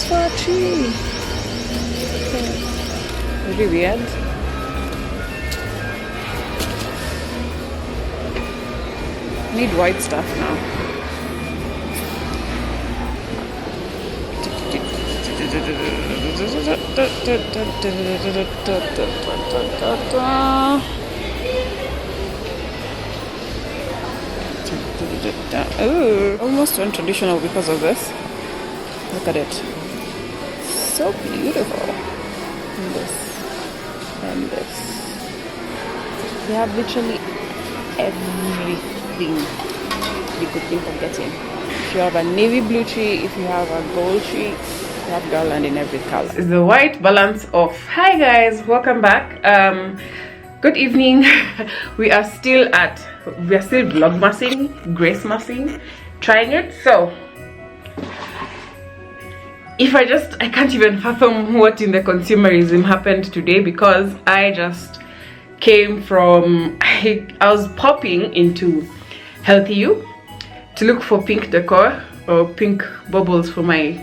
for a tree. Very weird. Need white stuff now. Oh, almost went traditional because of this. Look at it. So beautiful. And this. And this. They have literally everything you could think of getting. If you have a navy blue tree, if you have a gold tree, you have garland in every color. It's the white balance of. Hi guys, welcome back. Good evening. we are still vlogmasing, gracemasing, trying it. So if I can't even fathom what in the consumerism happened today, because I just came from I was popping into Healthy You to look for pink decor or pink bubbles for my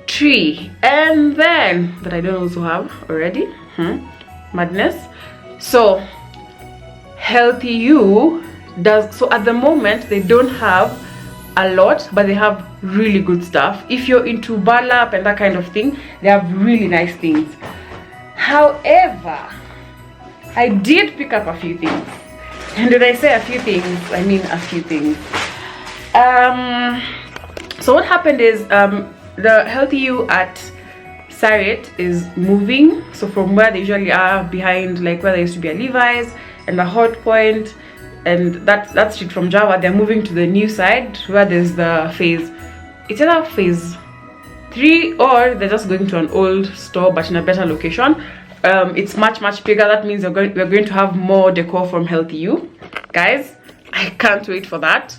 tree, and then that I don't also have already. Madness. So Healthy You does, so at the moment they don't have a lot, but they have really good stuff. If you're into burlap and that kind of thing, they have really nice things. However, I did pick up a few things, and when I say a few things, I mean a few things. So what happened is the Healthy You at Sarriette is moving. So from where they usually are, behind like where there used to be a Levi's and a Hot Point, and that street from Java, they're moving to the new side where there's the phase. It's either phase 3 or they're just going to an old store but in a better location. It's much bigger. That means we're going to have more decor from Healthy You, guys. I can't wait for that.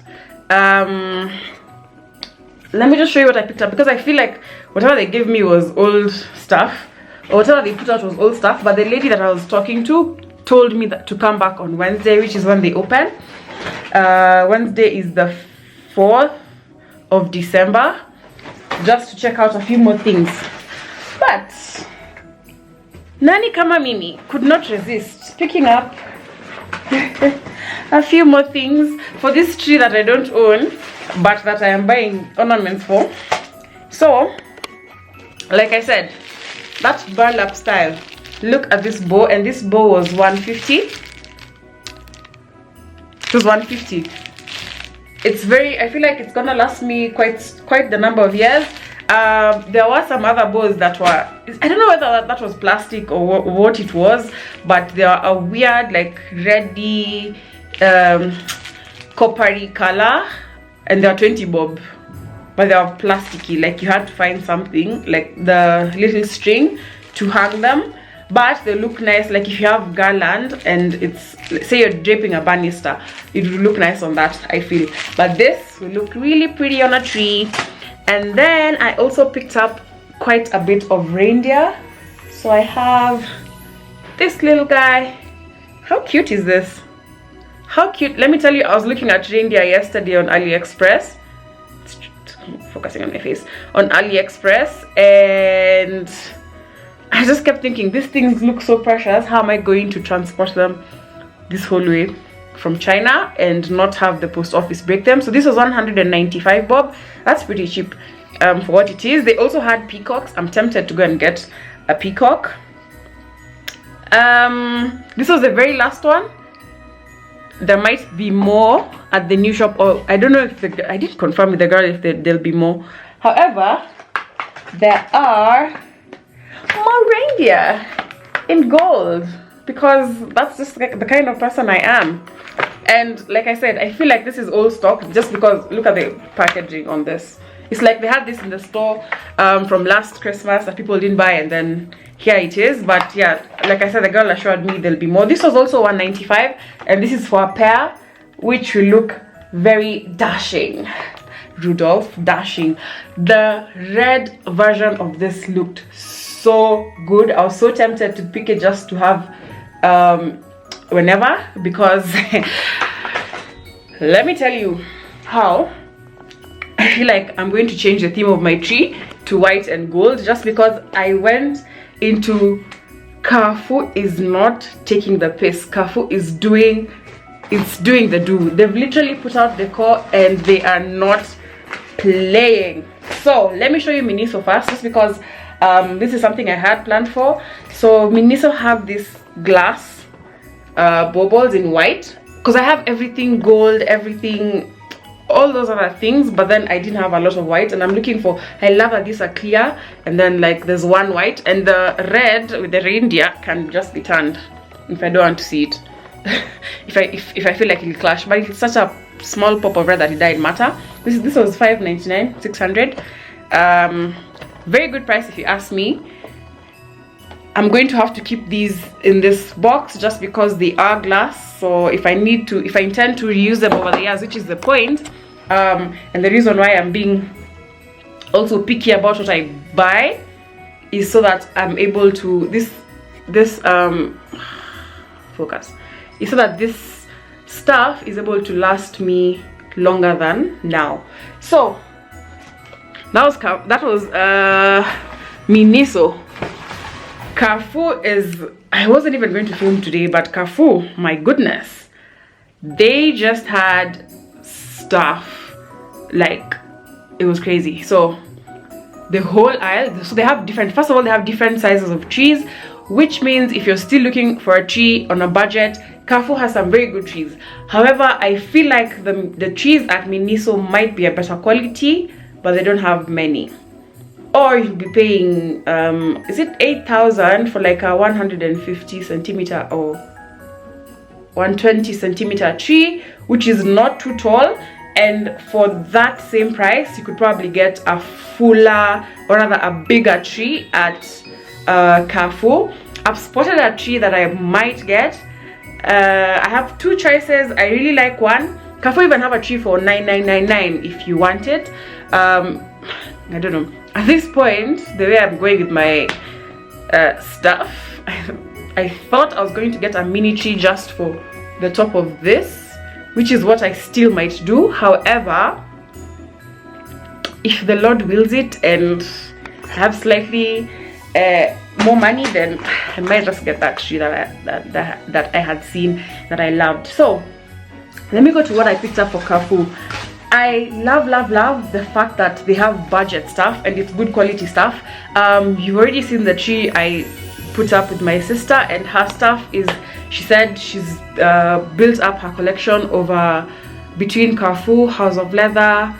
Let me just show you what I picked up, because I feel like whatever they gave me was old stuff, or whatever they put out was old stuff. But the lady that I was talking to told me that to come back on Wednesday, which is when they open. Wednesday is the 4th of December, just to check out a few more things. But Nani Kama Mimi could not resist picking up a few more things for this tree that I don't own, but that I am buying ornaments for. So, like I said, that burlap style. Look at this bow, and this bow was 150. It was 150. It's very, I feel like it's gonna last me quite the number of years. There were some other bows that were, I don't know whether that was plastic or what it was, but they are a weird like reddy coppery color, and they are 20 bob, but they are plasticky. Like you had to find something like the little string to hang them, but they look nice. Like if you have garland and it's, say you're draping a banister, it will look nice on that, I feel. But this will look really pretty on a tree. And then I also picked up quite a bit of reindeer. So I have this little guy. How cute is this? How cute. Let me tell you, I was looking at reindeer yesterday on AliExpress. Focusing on my face. On AliExpress, and I just kept thinking, these things look so precious. How am I going to transport them this whole way from China and not have the post office break them? So this was 195 bob. That's pretty cheap for what it is. They also had peacocks. I'm tempted to go and get a peacock. This was the very last one. There might be more at the new shop, or I don't know if I didn't confirm with the girl if there'll be more. However, there are more reindeer in gold, because that's just like the kind of person I am. And like I said, I feel like this is old stock, just because look at the packaging on this. It's like they had this in the store from last Christmas that people didn't buy, and then here it is. But yeah, like I said, the girl assured me there'll be more. This was also 195, and this is for a pair, which will look very dashing. Rudolph, dashing. The red version of this looked so good. I was so tempted to pick it just to have whenever, because let me tell you how I feel like I'm going to change the theme of my tree to white and gold, just because I went into Carrefour is not taking the piss. Carrefour is doing the do. They've literally put out decor and they are not playing. So let me show you Miniso first, just because this is something I had planned for. So Miniso have this glass baubles in white, because I have everything gold, everything, all those other things, but then I didn't have a lot of white, and I'm looking for, I love that these are clear and then like there's one white, and the red with the reindeer can just be turned if I don't want to see it. if I feel like it'll clash, but it's such a small pop of red that it didn't matter. This was $5.99, 600. Very good price if you ask me. I'm going to have to keep these in this box just because they are glass. So if I intend to reuse them over the years, which is the point, and the reason why I'm being also picky about what I buy, is so that I'm able to focus. Is so that this stuff is able to last me longer than now. So that was Miniso. Carrefour is, I wasn't even going to film today, but Carrefour, my goodness, they just had stuff like, it was crazy. So the whole aisle, so they have different, first of all, they have different sizes of trees, which means if you're still looking for a tree on a budget, Carrefour has some very good trees. However, I feel like the trees at Miniso might be a better quality, but they don't have many. Or you'll be paying is it 8,000 for like a 150 centimeter or 120 centimeter tree, which is not too tall, and for that same price you could probably get a fuller, or rather a bigger tree at Carrefour. I've spotted a tree that I might get. I have two choices. I really like one. Carrefour even have a tree for $9,999 if you want it. I don't know. At this point, the way I'm going with my stuff, I thought I was going to get a mini tree just for the top of this, which is what I still might do. However, if the Lord wills it and I have slightly more money, then I might just get that tree that I had seen that I loved. So let me go to what I picked up for Carrefour. I love the fact that they have budget stuff and it's good quality stuff. You've already seen the tree I put up with my sister, and her stuff is, she said she's built up her collection over between Carrefour, House of Leather,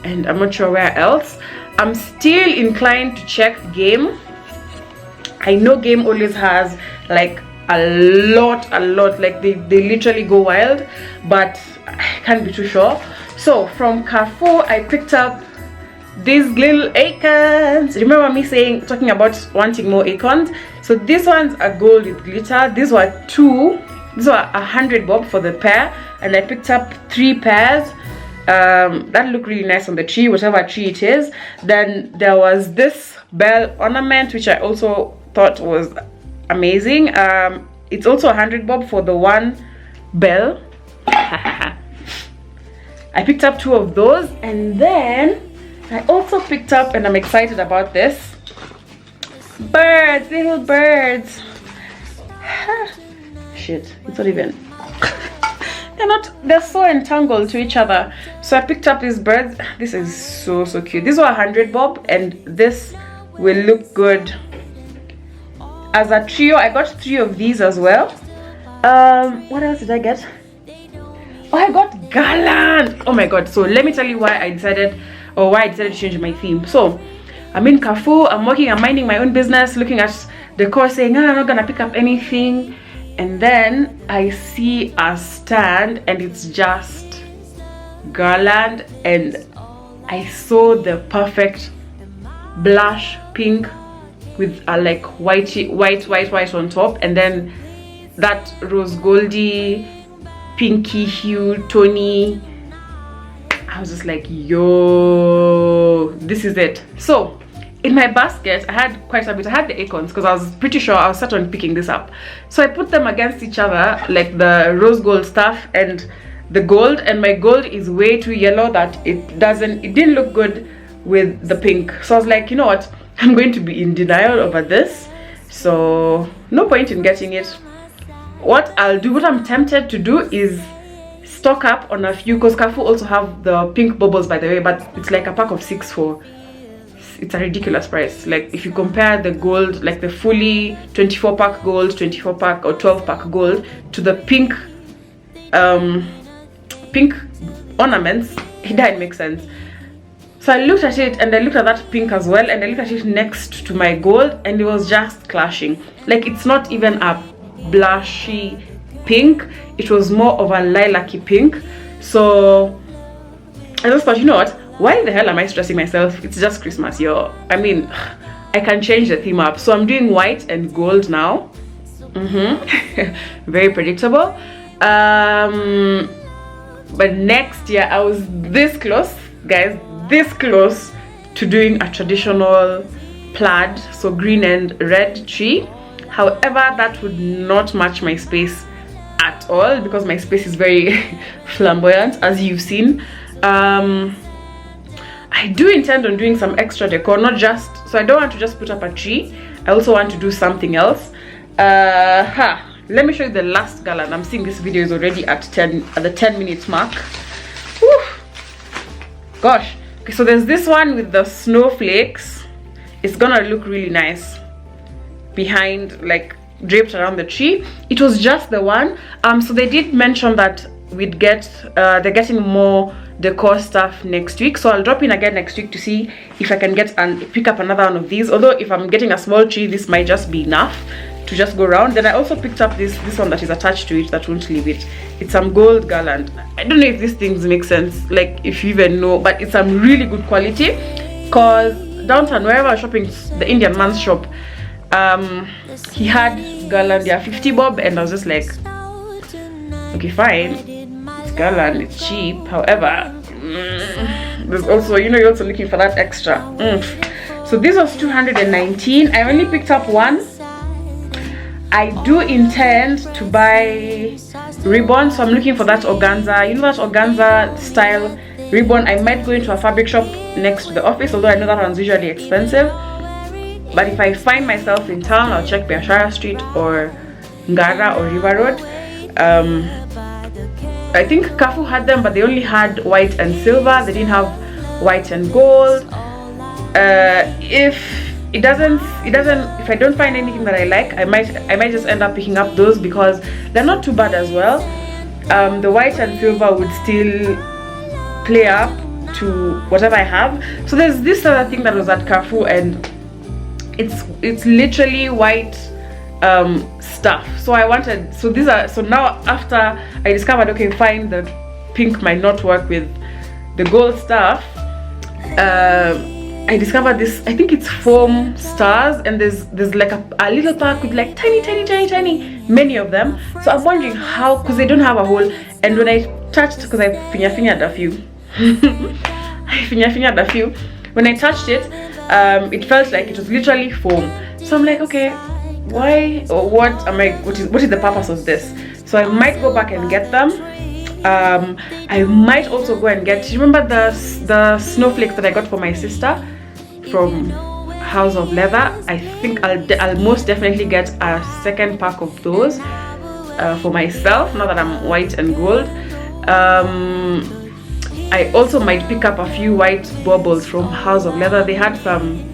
and I'm not sure where else. I'm still inclined to check Game. I know Game always has like a lot, like they literally go wild, but I can't be too sure. So from Carrefour, I picked up these little acorns. Remember me talking about wanting more acorns? So these ones are gold with glitter. These were 100 bob for the pair, and I picked up 3 pairs. That looked really nice on the tree, whatever tree it is. Then there was this bell ornament, which I also thought was amazing. It's also 100 bob for the one bell. I picked up 2 of those, and then I also picked up, and I'm excited about this, birds, little birds. Shit, it's not even they're so entangled to each other. So I picked up these birds. This is so cute. These were 100 bob, and this will look good as a trio. I got 3 of these as well. What else did I get? Oh, I got garland. Oh my god. So let me tell you why I decided to change my theme. So I'm in Carrefour, I'm minding my own business, looking at decor, saying, I'm not gonna pick up anything, and then I see a stand and it's just garland, and I saw the perfect blush pink with a like white on top, and then that rose goldy pinky hue tony. I was just like, yo, this is it. So in my basket I had quite a bit. I had the acorns because I was pretty sure I was set on picking this up, so I put them against each other, like the rose gold stuff and the gold, and my gold is way too yellow that it didn't look good with the pink. So I was like, you know what, I'm going to be in denial over this, so no point in getting it. What I'm tempted to do is stock up on a few, because Carrefour also have the pink bubbles, by the way, but it's like a pack of 6 for, it's a ridiculous price. Like if you compare the gold, like the fully 24 pack gold, 24 pack or 12 pack gold, to the pink pink ornaments, it didn't make sense. So I looked at it, and I looked at that pink as well, and I looked at it next to my gold, and it was just clashing. Like it's not even a blushy pink, it was more of a lilac-y pink. So I just thought, you know what, why the hell am I stressing myself? It's just Christmas, yo. I mean, I can change the theme up. So I'm doing white and gold now. Very predictable. But next year I was this close, guys, this close to doing a traditional plaid, so green and red tree. However, that would not match my space at all, because my space is very flamboyant, as you've seen. I do intend on doing some extra decor, not just, so I don't want to just put up a tree, I also want to do something else. Let me show you the last garland. I'm seeing this video is already at the 10-minute mark. Whew. Gosh. Okay, so there's this one with the snowflakes. It's gonna look really nice behind, like draped around the tree. It was just the one. So they did mention that we'd get they're getting more decor stuff next week, so I'll drop in again next week to see if I can get and pick up another one of these. Although if I'm getting a small tree, this might just be enough to just go around. Then I also picked up this one that is attached to it that won't leave it. It's some gold garland. I don't know if these things make sense, like if you even know, but it's some really good quality. Cause downtown, wherever I was shopping, the Indian man's shop, he had garland, 50 bob, and I was just like, okay, fine, it's garland, it's cheap. However, there's also, you know, you're also looking for that extra. So this was 219. I only picked up one. I do intend to buy ribbon, so I'm looking for that organza, you know, that organza style ribbon. I might go into a fabric shop next to the office, although I know that one's usually expensive. But if I find myself in town, I'll check Biashara Street or Ngara or River Road. I think Carrefour had them, but they only had white and silver. They didn't have white and gold. If I don't find anything that I like, I might just end up picking up those, because they're not too bad as well. The white and silver would still play up to whatever I have. So there's this other thing that was at Carrefour, and it's literally white stuff. So I wanted, so now after I discovered, okay, fine, the pink might not work with the gold stuff, I discovered this, I think it's foam stars, and there's like a little pack with like tiny, many of them. So I'm wondering how, because they don't have a hole, and when I touched, because I fingered a few when I touched it, it felt like it was literally foam. So I'm like, okay, why, or what is the purpose of this? So I might go back and get them. I might also go and get, you remember the snowflakes that I got for my sister from House of Leather? I think I'll most definitely get a second pack of those for myself, now that I'm white and gold. I also might pick up a few white baubles from House of Leather. They had some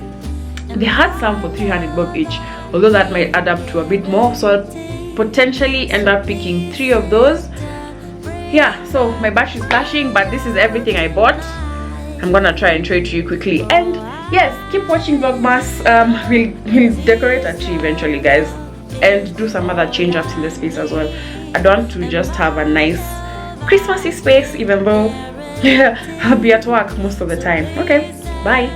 for 300 bob each, although that might add up to a bit more, so I'll potentially end up picking 3 of those. Yeah, so my battery is flashing, but this is everything I bought. I'm gonna try and show it to you quickly, and yes, keep watching Vlogmas. We'll decorate a tree eventually, guys, and do some other change ups in the space as well. I don't want to just have a nice Christmassy space, even though I'll be at work most of the time. Okay, bye.